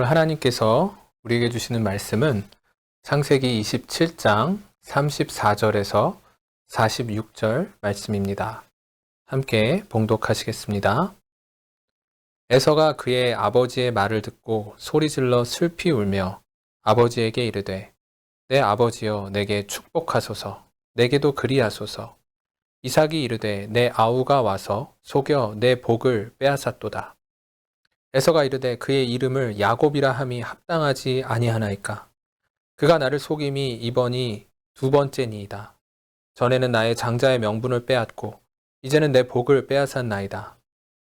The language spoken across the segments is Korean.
오늘 하나님께서 우리에게 주시는 말씀은 창세기 27장 34절에서 46절 말씀입니다. 함께 봉독하시겠습니다. 에서가 그의 아버지의 말을 듣고 소리질러 슬피 울며 아버지에게 이르되 내 아버지여 내게 축복하소서. 내게도 그리하소서. 이삭이 이르되 내 아우가 와서 속여 내 복을 빼앗았도다. 에서가 이르되 그의 이름을 야곱이라 함이 합당하지 아니하나이까. 그가 나를 속임이 이번이 두 번째니이다. 전에는 나의 장자의 명분을 빼앗고 이제는 내 복을 빼앗았나이다.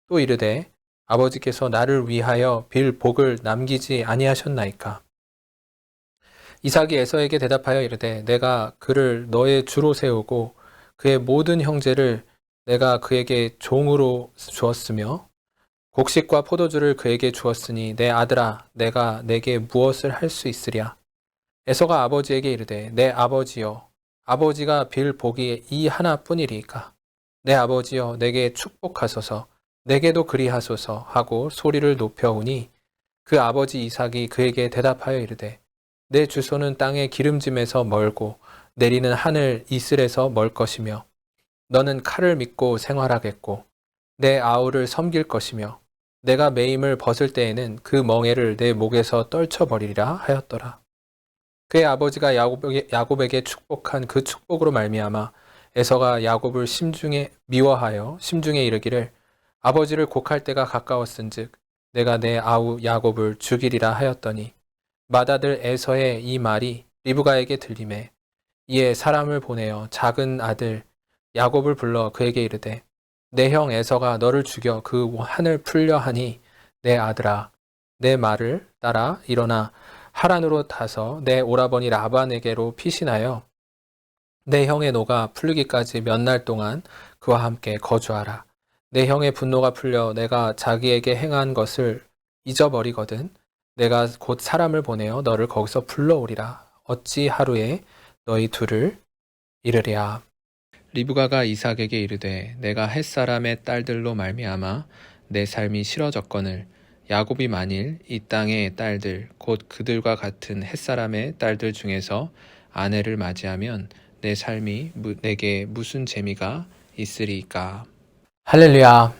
또 이르되 아버지께서 나를 위하여 빌 복을 남기지 아니하셨나이까. 이삭이 에서에게 대답하여 이르되 내가 그를 너의 주로 세우고 그의 모든 형제를 내가 그에게 종으로 주었으며 곡식과 포도주를 그에게 주었으니 내 아들아 내가 내게 무엇을 할 수 있으랴. 에서가 아버지에게 이르되 내 아버지여 아버지가 빌 복이 이 하나뿐이리이까. 내 아버지여 내게 축복하소서 내게도 그리하소서 하고 소리를 높여오니 그 아버지 이삭이 그에게 대답하여 이르되 내 주소는 땅의 기름짐에서 멀고 내리는 하늘 이슬에서 멀 것이며 너는 칼을 믿고 생활하겠고 내 아우를 섬길 것이며 내가 매임을 벗을 때에는 그 멍에를 내 목에서 떨쳐버리리라 하였더라. 그의 아버지가 야곱에게 축복한 그 축복으로 말미암아 에서가 야곱을 심중에 미워하여 심중에 이르기를 아버지를 곡할 때가 가까웠은즉 내가 내 아우 야곱을 죽이리라 하였더니 맏아들 에서의 이 말이 리브가에게 들리매 이에 사람을 보내어 작은 아들 야곱을 불러 그에게 이르되 내 형 에서가 너를 죽여 그 한을 풀려 하니 내 아들아 내 말을 따라 일어나 하란으로 타서 내 오라버니 라반에게로 피신하여 내 형의 노가 풀리기까지 몇 날 동안 그와 함께 거주하라. 내 형의 분노가 풀려 내가 자기에게 행한 것을 잊어버리거든 내가 곧 사람을 보내어 너를 거기서 불러오리라. 어찌 하루에 너희 둘을 이르랴. 리브가가 이삭에게 이르되 내가 햇사람의 딸들로 말미암아 내 삶이 싫어졌거늘 야곱이 만일 이 땅의 딸들 곧 그들과 같은 햇사람의 딸들 중에서 아내를 맞이하면 내 삶이 내게 무슨 재미가 있으리까. 할렐루야.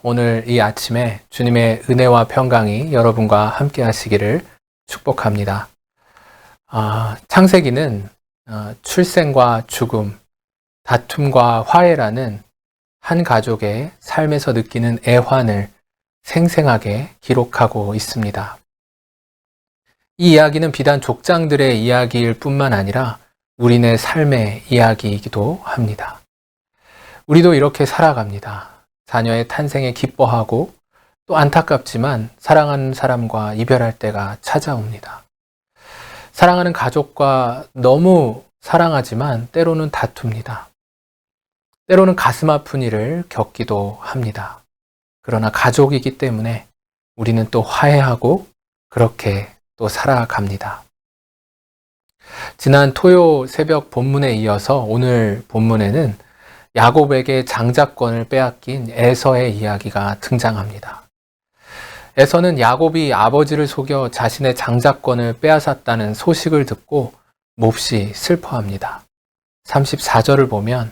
오늘 이 아침에 주님의 은혜와 평강이 여러분과 함께 하시기를 축복합니다. 창세기는 출생과 죽음, 다툼과 화해라는 한 가족의 삶에서 느끼는 애환을 생생하게 기록하고 있습니다. 이 이야기는 비단 족장들의 이야기일 뿐만 아니라 우리네 삶의 이야기이기도 합니다. 우리도 이렇게 살아갑니다. 자녀의 탄생에 기뻐하고 또 안타깝지만 사랑하는 사람과 이별할 때가 찾아옵니다. 사랑하는 가족과 너무 사랑하지만 때로는 다툽니다. 때로는 가슴 아픈 일을 겪기도 합니다. 그러나 가족이기 때문에 우리는 또 화해하고 그렇게 또 살아갑니다. 지난 토요 새벽 본문에 이어서 오늘 본문에는 야곱에게 장자권을 빼앗긴 에서의 이야기가 등장합니다. 에서는 야곱이 아버지를 속여 자신의 장자권을 빼앗았다는 소식을 듣고 몹시 슬퍼합니다. 34절을 보면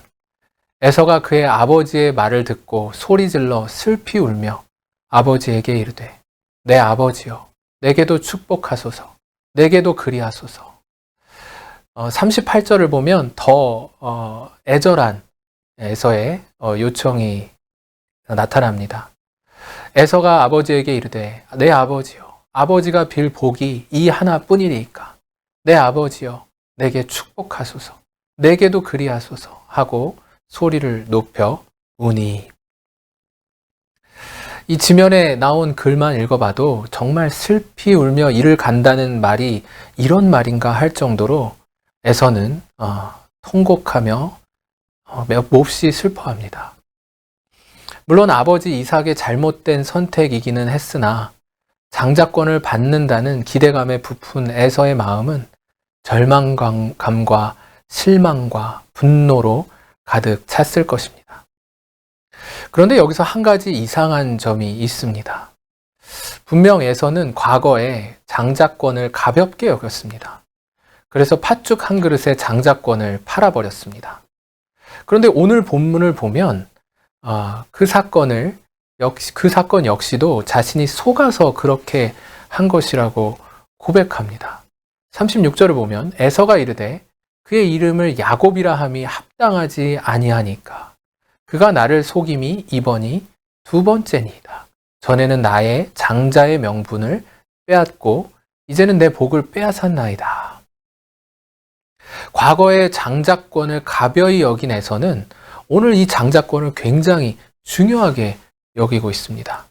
에서가 그의 아버지의 말을 듣고 소리질러 슬피 울며 아버지에게 이르되 내 아버지여 내게도 축복하소서 내게도 그리하소서. 38절을 보면 더 애절한 에서의 요청이 나타납니다. 에서가 아버지에게 이르되 내 아버지여 아버지가 빌 복이 이 하나뿐이리이까 내 아버지여 내게 축복하소서 내게도 그리하소서 하고 소리를 높여 우니. 이 지면에 나온 글만 읽어봐도 정말 슬피 울며 이를 간다는 말이 이런 말인가 할 정도로 에서는 통곡하며 몹시 슬퍼합니다. 물론 아버지 이삭의 잘못된 선택이기는 했으나 장자권을 받는다는 기대감에 부푼 에서의 마음은 절망감과 실망과 분노로 가득 찼을 것입니다. 그런데 여기서 한 가지 이상한 점이 있습니다. 분명 에서는 과거에 장자권을 가볍게 여겼습니다. 그래서 팥죽 한 그릇에 장자권을 팔아버렸습니다. 그런데 오늘 본문을 보면 그 사건 역시도 자신이 속아서 그렇게 한 것이라고 고백합니다. 36절을 보면 에서가 이르되 그의 이름을 야곱이라 함이 합당하지 아니하니까. 그가 나를 속임이 이번이 두 번째니이다. 전에는 나의 장자의 명분을 빼앗고 이제는 내 복을 빼앗았나이다. 과거의 장자권을 가벼이 여긴 에서는 오늘 이 장자권을 굉장히 중요하게 여기고 있습니다.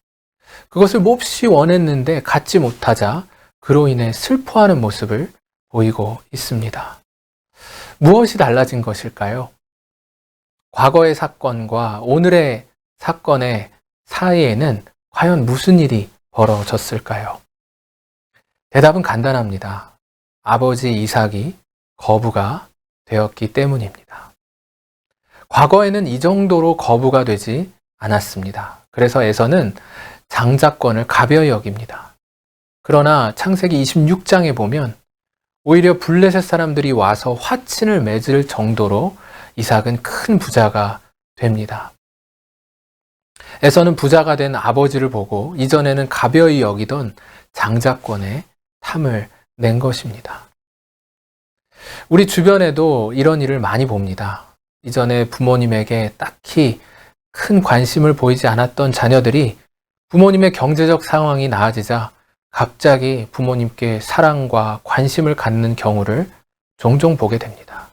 그것을 몹시 원했는데 갖지 못하자 그로 인해 슬퍼하는 모습을 보이고 있습니다. 무엇이 달라진 것일까요? 과거의 사건과 오늘의 사건의 사이에는 과연 무슨 일이 벌어졌을까요? 대답은 간단합니다. 아버지 이삭이 거부가 되었기 때문입니다. 과거에는 이 정도로 거부가 되지 않았습니다. 그래서 에서는 장자권을 가벼이 여깁니다. 그러나 창세기 26장에 보면 오히려 블레셋 사람들이 와서 화친을 맺을 정도로 이삭은 큰 부자가 됩니다. 에서는 부자가 된 아버지를 보고 이전에는 가벼이 여기던 장자권에 탐을 낸 것입니다. 우리 주변에도 이런 일을 많이 봅니다. 이전에 부모님에게 딱히 큰 관심을 보이지 않았던 자녀들이 부모님의 경제적 상황이 나아지자 갑자기 부모님께 사랑과 관심을 갖는 경우를 종종 보게 됩니다.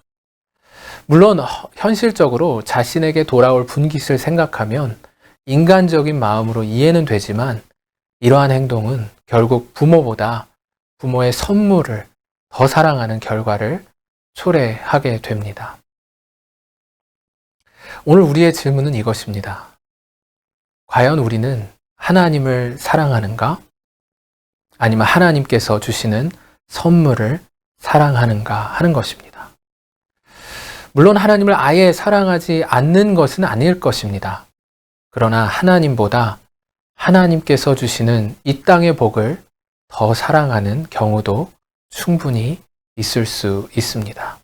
물론 현실적으로 자신에게 돌아올 분깃을 생각하면 인간적인 마음으로 이해는 되지만 이러한 행동은 결국 부모보다 부모의 선물을 더 사랑하는 결과를 초래하게 됩니다. 오늘 우리의 질문은 이것입니다. 과연 우리는 하나님을 사랑하는가? 아니면 하나님께서 주시는 선물을 사랑하는가 하는 것입니다. 물론 하나님을 아예 사랑하지 않는 것은 아닐 것입니다. 그러나 하나님보다 하나님께서 주시는 이 땅의 복을 더 사랑하는 경우도 충분히 있을 수 있습니다.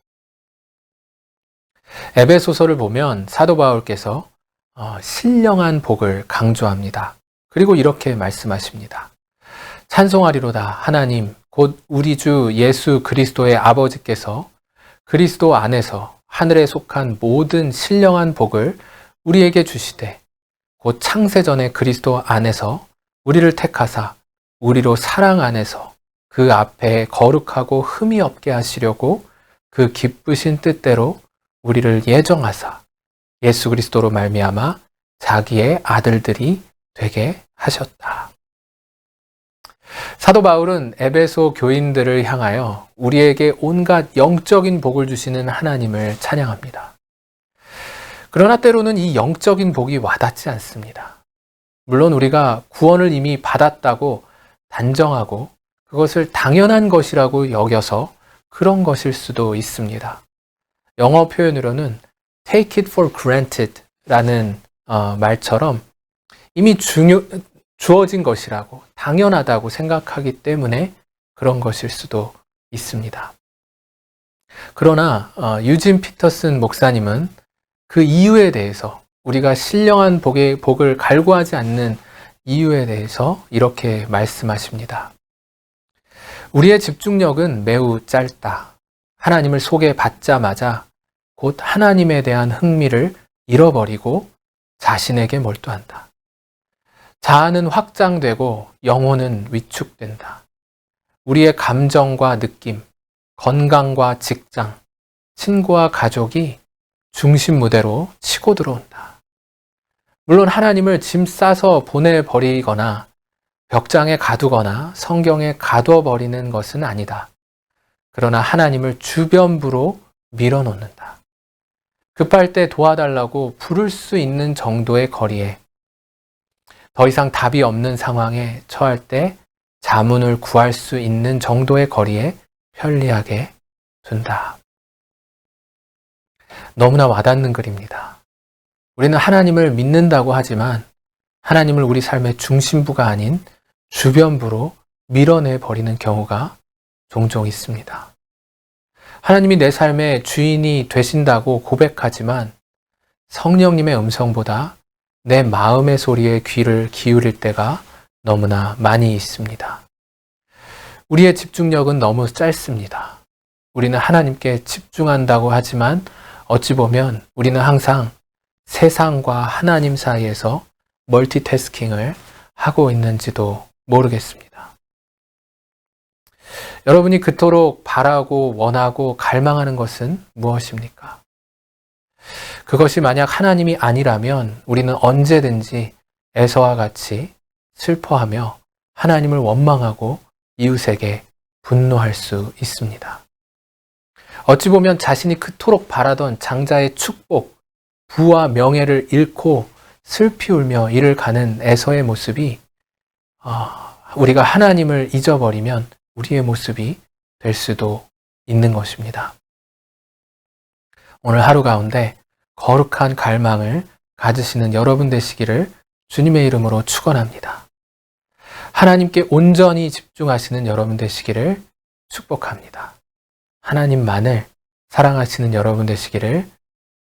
에베소서를 보면 사도 바울께서 신령한 복을 강조합니다. 그리고 이렇게 말씀하십니다. 찬송하리로다 하나님 곧 우리 주 예수 그리스도의 아버지께서 그리스도 안에서 하늘에 속한 모든 신령한 복을 우리에게 주시되 곧 창세전에 그리스도 안에서 우리를 택하사 우리로 사랑 안에서 그 앞에 거룩하고 흠이 없게 하시려고 그 기쁘신 뜻대로 우리를 예정하사 예수 그리스도로 말미암아 자기의 아들들이 되게 하셨다. 사도 바울은 에베소 교인들을 향하여 우리에게 온갖 영적인 복을 주시는 하나님을 찬양합니다. 그러나 때로는 이 영적인 복이 와닿지 않습니다. 물론 우리가 구원을 이미 받았다고 단정하고 그것을 당연한 것이라고 여겨서 그런 것일 수도 있습니다. 영어 표현으로는 take it for granted 라는 말처럼 이미 주어진 것이라고 당연하다고 생각하기 때문에 그런 것일 수도 있습니다. 그러나 유진 피터슨 목사님은 그 이유에 대해서 우리가 신령한 복을 갈구하지 않는 이유에 대해서 이렇게 말씀하십니다. 우리의 집중력은 매우 짧다. 하나님을 속에 받자마자 곧 하나님에 대한 흥미를 잃어버리고 자신에게 몰두한다. 자아는 확장되고 영혼은 위축된다. 우리의 감정과 느낌, 건강과 직장, 친구와 가족이 중심 무대로 치고 들어온다. 물론 하나님을 짐 싸서 보내버리거나 벽장에 가두거나 성경에 가둬버리는 것은 아니다. 그러나 하나님을 주변부로 밀어놓는다. 급할 때 도와달라고 부를 수 있는 정도의 거리에 더 이상 답이 없는 상황에 처할 때 자문을 구할 수 있는 정도의 거리에 편리하게 둔다. 너무나 와닿는 글입니다. 우리는 하나님을 믿는다고 하지만 하나님을 우리 삶의 중심부가 아닌 주변부로 밀어내버리는 경우가 종종 있습니다. 하나님이 내 삶의 주인이 되신다고 고백하지만 성령님의 음성보다 내 마음의 소리에 귀를 기울일 때가 너무나 많이 있습니다. 우리의 집중력은 너무 짧습니다. 우리는 하나님께 집중한다고 하지만 어찌 보면 우리는 항상 세상과 하나님 사이에서 멀티태스킹을 하고 있는지도 모르겠습니다. 여러분이 그토록 바라고 원하고 갈망하는 것은 무엇입니까? 그것이 만약 하나님이 아니라면 우리는 언제든지 에서와 같이 슬퍼하며 하나님을 원망하고 이웃에게 분노할 수 있습니다. 어찌 보면 자신이 그토록 바라던 장자의 축복, 부와 명예를 잃고 슬피 울며 이를 가는 에서의 모습이 우리가 하나님을 잊어버리면 우리의 모습이 될 수도 있는 것입니다. 오늘 하루 가운데 거룩한 갈망을 가지시는 여러분 되시기를 주님의 이름으로 축원합니다. 하나님께 온전히 집중하시는 여러분 되시기를 축복합니다. 하나님만을 사랑하시는 여러분 되시기를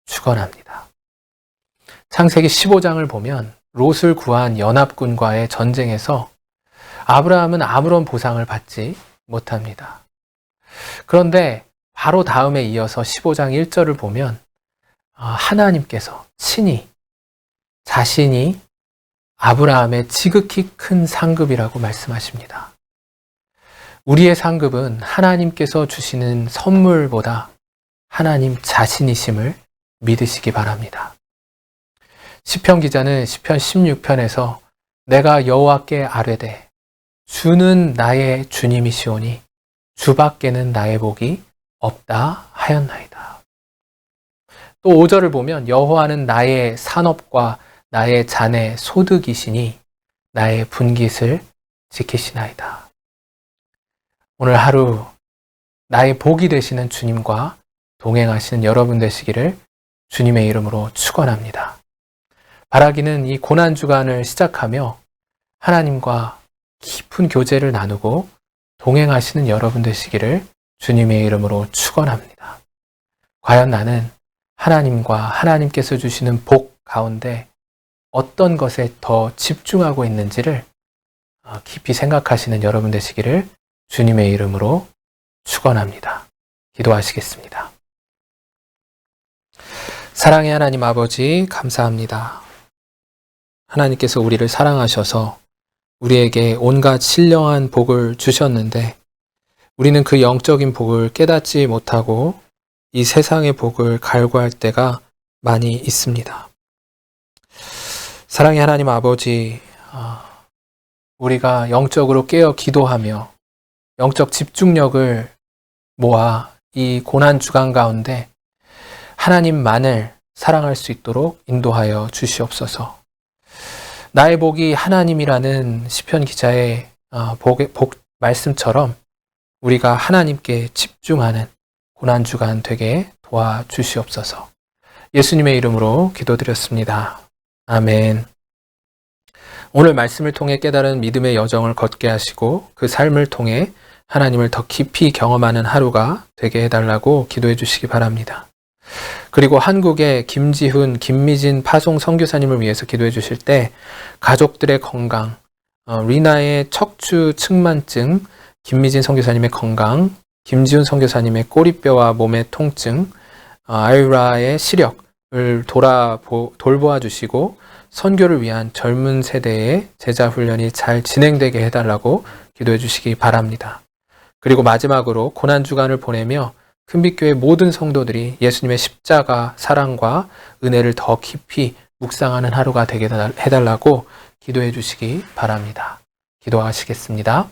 축원합니다. 창세기 15장을 보면 롯을 구한 연합군과의 전쟁에서 아브라함은 아무런 보상을 받지 못합니다. 그런데 바로 다음에 이어서 15장 1절을 보면 하나님께서 친히 자신이 아브라함의 지극히 큰 상급이라고 말씀하십니다. 우리의 상급은 하나님께서 주시는 선물보다 하나님 자신이심을 믿으시기 바랍니다. 시편 기자는 시편 16편에서 내가 여호와께 아뢰되 주는 나의 주님이시오니 주밖에는 나의 복이 없다 하였나이다. 또 5절을 보면 여호와는 나의 산업과 나의 잔의 소득이시니 나의 분깃을 지키시나이다. 오늘 하루 나의 복이 되시는 주님과 동행하시는 여러분 되시기를 주님의 이름으로 축원합니다. 바라기는 이 고난주간을 시작하며 하나님과 깊은 교제를 나누고 동행하시는 여러분 되시기를 주님의 이름으로 축원합니다. 과연 나는 하나님과 하나님께서 주시는 복 가운데 어떤 것에 더 집중하고 있는지를 깊이 생각하시는 여러분 되시기를 주님의 이름으로 축원합니다. 기도하시겠습니다. 사랑의 하나님 아버지 감사합니다. 하나님께서 우리를 사랑하셔서 우리에게 온갖 신령한 복을 주셨는데 우리는 그 영적인 복을 깨닫지 못하고 이 세상의 복을 갈구할 때가 많이 있습니다. 사랑의 하나님 아버지, 우리가 영적으로 깨어 기도하며 영적 집중력을 모아 이 고난주간 가운데 하나님만을 사랑할 수 있도록 인도하여 주시옵소서. 나의 복이 하나님이라는 시편 기자의 복 말씀처럼 우리가 하나님께 집중하는 고난주간 되게 도와주시옵소서. 예수님의 이름으로 기도드렸습니다. 아멘. 오늘 말씀을 통해 깨달은 믿음의 여정을 걷게 하시고 그 삶을 통해 하나님을 더 깊이 경험하는 하루가 되게 해달라고 기도해 주시기 바랍니다. 그리고 한국의 김지훈, 김미진 파송 선교사님을 위해서 기도해 주실 때 가족들의 건강, 리나의 척추 측만증, 김미진 선교사님의 건강, 김지훈 선교사님의 꼬리뼈와 몸의 통증, 아유라의 시력을 돌보아 주시고 선교를 위한 젊은 세대의 제자 훈련이 잘 진행되게 해달라고 기도해 주시기 바랍니다. 그리고 마지막으로 고난주간을 보내며 큰빛교회 모든 성도들이 예수님의 십자가 사랑과 은혜를 더 깊이 묵상하는 하루가 되게 해달라고 기도해 주시기 바랍니다. 기도하시겠습니다.